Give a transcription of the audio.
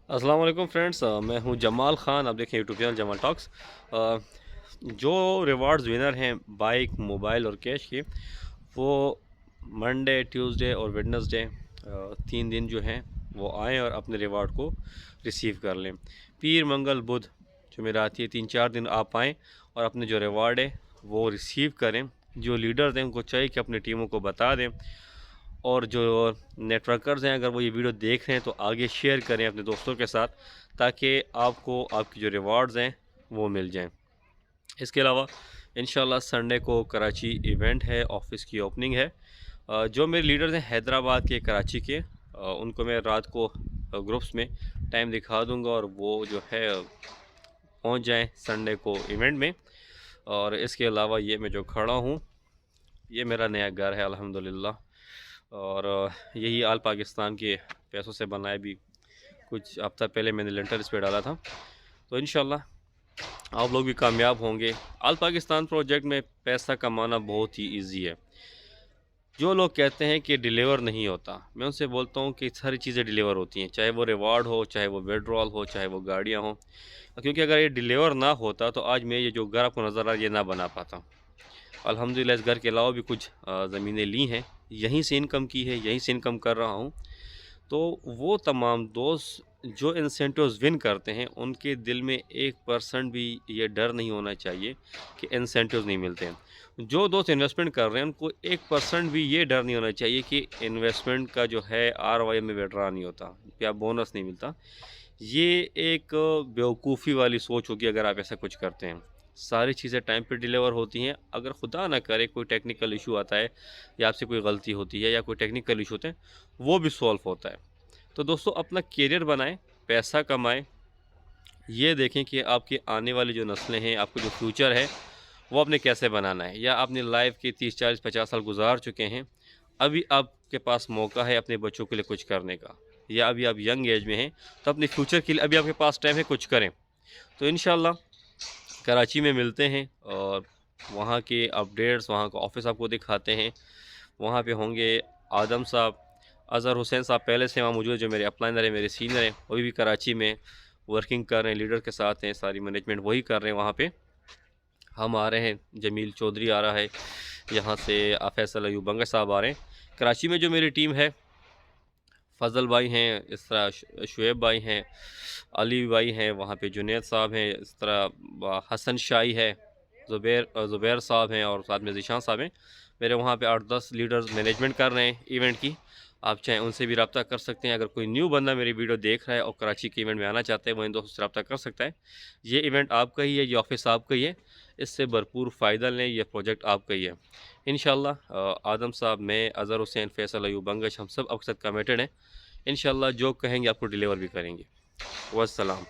अस्सलाम वालेकुम फ्रेंड्स, मैं हूं जमाल ख़ान। आप देखें यूट्यूब चैनल जमाल टॉक्स। जो रिवार्ड्स विनर हैं बाइक, मोबाइल और कैश के, वो मंडे, ट्यूसडे और वेडनेसडे 3 दिन जो हैं वो आएँ और अपने रिवार्ड को रिसीव कर लें। पीर, मंगल, बुध जो मेरा आती है 3-4 दिन आप आएँ और अपने जो रिवार्ड है वो रिसीव करें। जो लीडर्स हैं उनको चाहिए कि अपनी टीमों को बता दें, और जो नेटवर्कर्स हैं अगर वो ये वीडियो देख रहे हैं तो आगे शेयर करें अपने दोस्तों के साथ, ताकि आपको आपकी जो रिवार्ड्स हैं वो मिल जाएं। इसके अलावा इंशाल्लाह संडे को कराची इवेंट है, ऑफिस की ओपनिंग है। जो मेरे लीडर्स हैं हैदराबाद के, कराची के, उनको मैं रात को ग्रुप्स में टाइम दिखा दूंगा और वो जो है पहुंच जाएं संडे को इवेंट में। और इसके अलावा ये मैं जो खड़ा हूँ, ये मेरा नया घर है अल्हम्दुलिल्लाह, और यही आल पाकिस्तान के पैसों से बनाया। भी कुछ हफ्ता पहले मैंने लेंटर इस पे डाला था, तो इंशाल्लाह आप लोग भी कामयाब होंगे। आल पाकिस्तान प्रोजेक्ट में पैसा कमाना बहुत ही इजी है। जो लोग कहते हैं कि डिलीवर नहीं होता, मैं उनसे बोलता हूँ कि सारी चीज़ें डिलीवर होती हैं, चाहे वो रिवार्ड हो, चाहे वो विड्रॉल हो, चाहे वो गाड़ियाँ हों। क्योंकि अगर ये डिलीवर ना होता तो आज मैं ये जो घर आपको नज़र आ रहा है ये ना बना पाता। अल्हम्दुलिल्लाह इस घर के अलावा भी कुछ ज़मीनें ली हैं, यहीं से इनकम की है, यहीं से इनकम कर रहा हूँ। तो वो तमाम दोस्त जो इंसेंटिव्स विन करते हैं, उनके दिल में 1% भी ये डर नहीं होना चाहिए कि इंसेंटिव्स नहीं मिलते हैं। जो दोस्त इन्वेस्टमेंट कर रहे हैं उनको 1% भी ये डर नहीं होना चाहिए कि इन्वेस्टमेंट का जो है आरओआई में विड्रॉ नहीं होता या बोनस नहीं मिलता। ये एक बेवकूफ़ी वाली सोच होगी अगर आप ऐसा कुछ करते हैं। सारी चीज़ें टाइम पे डिलीवर होती हैं। अगर खुदा ना करे कोई टेक्निकल इशू आता है या आपसे कोई गलती होती है या कोई टेक्निकल इशू होते हैं, वो भी सॉल्व होता है। तो दोस्तों अपना करियर बनाएं, पैसा कमाएं, ये देखें कि आपकी आने वाली जो नस्लें हैं, आपका जो फ्यूचर है वो आपने कैसे बनाना है। या अपनी लाइफ के 30-40-50 साल गुजार चुके हैं, अभी आपके पास मौका है अपने बच्चों के लिए कुछ करने का, या अभी आप यंग एज में हैं तो अपने फ्यूचर के लिए अभी आपके पास टाइम है, कुछ करें। तो इंशाल्लाह कराची में मिलते हैं और वहाँ के अपडेट्स, वहाँ का ऑफिस आपको दिखाते हैं। वहाँ पे होंगे आदम साहब, अज़हर हुसैन साहब पहले से वहाँ मौजूद, जो मेरे अपलाइनर हैं, मेरे सीनियर हैं, वो भी कराची में वर्किंग कर रहे हैं, लीडर के साथ हैं, सारी मैनेजमेंट वही कर रहे हैं वहाँ पे। हम आ रहे हैं, जमील चौधरी आ रहा है यहाँ से, फैसल अयूब बंगा साहब आ रहे हैं। कराची में जो मेरी टीम है, फ़ज़ल भाई हैं, इस तरह शुएब भाई हैं, अली भाई हैं, वहाँ पे जुनैद साहब हैं, इस तरह हसन शाही है, ज़ुबैर साहब हैं और साथ में ज़ीशान साहब हैं। मेरे वहाँ पे 8-10 लीडर्स मैनेजमेंट कर रहे हैं इवेंट की। आप चाहें उनसे भी रब्ता कर सकते हैं। अगर कोई न्यू बंदा मेरी वीडियो देख रहा है और कराची के इवेंट में आना चाहता है, वो इन दोस्तों से रब्ता कर सकता है। ये इवेंट आपका ही है, ये ऑफिस आपका ही है, इससे भरपूर फ़ायदा लें, ये प्रोजेक्ट आपका ही है। इंशाल्लाह आदम साहब, मैं, अज़हर हुसैन, फैसल अयूब बंगश, हम सब आपके साथ कमिटेड हैं। इंशाल्लाह जो कहेंगे आपको डिलीवर भी करेंगे। वस्सलाम।